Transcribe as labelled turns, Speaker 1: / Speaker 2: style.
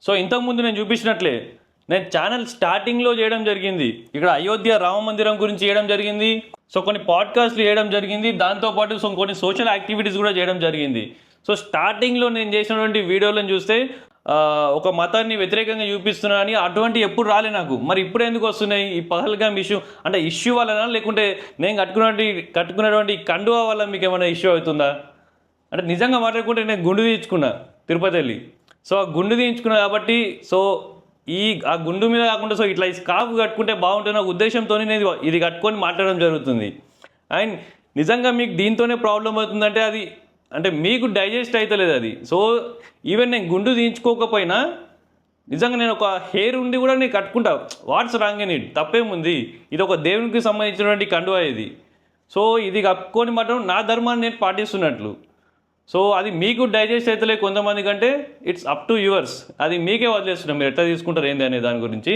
Speaker 1: So ఇంతకుముందు నేను చూపించినట్లే నేను ఛానల్ స్టార్టింగ్లో చేయడం జరిగింది. ఇక్కడ అయోధ్య రామ మందిరం గురించి చేయడం జరిగింది. సో కొన్ని పాడ్కాస్ట్లు చేయడం జరిగింది. దాంతోపాటు కొన్ని సోషల్ యాక్టివిటీస్ కూడా చేయడం జరిగింది. సో స్టార్టింగ్లో నేను చేసినటువంటి వీడియోలను చూస్తే ఒక మతాన్ని వ్యతిరేకంగా చూపిస్తున్నా అని అటువంటి ఎప్పుడు రాలే నాకు. మరి ఇప్పుడు ఎందుకు వస్తున్నాయి? ఈ పహల్గామ్ ఇష్యూ అంటే ఇష్యూ వలన, లేకుంటే నేను కట్టుకున్నటువంటి కండువా వల్ల మీకు ఏమైనా ఇష్యూ అవుతుందా? అంటే నిజంగా మాట్లాడుకుంటే నేను గుండు తీయించుకున్నా తిరుపతి వెళ్ళి. సో ఆ గుండు తీయించుకున్నా కాబట్టి సో ఆ గుండు మీద కాకుండా సో ఇట్లా ఈ స్కార్ఫ్ కట్టుకుంటే బాగుంటున్న ఉద్దేశంతో నేను ఇది కట్టుకొని మాట్లాడడం జరుగుతుంది. అండ్ నిజంగా మీకు దీంతోనే ప్రాబ్లం అవుతుందంటే అది అంటే మీకు డైజెస్ట్ అవుతలేదు అది. సో ఈవెన్ నేను గుండు తీయించుకోకపోయినా నిజంగా నేను ఒక హెయిర్ ఉండి కూడా నేను కట్టుకుంటా. What's wrong in it? తప్పేముంది? ఇది ఒక దేవునికి సంబంధించినటువంటి కండువా ఇది. సో ఇది కప్పుకొని మాత్రం నా ధర్మాన్ని నేను పాటిస్తున్నట్లు. సో అది మీకు డైజెస్ట్ అవుతలే కొంతమంది కంటే ఇట్స్ అప్ టు యువర్స్. అది మీకే వదిలేస్తున్నాం, మీరు ఎట్లా తీసుకుంటారు ఏంది అనే దాని గురించి.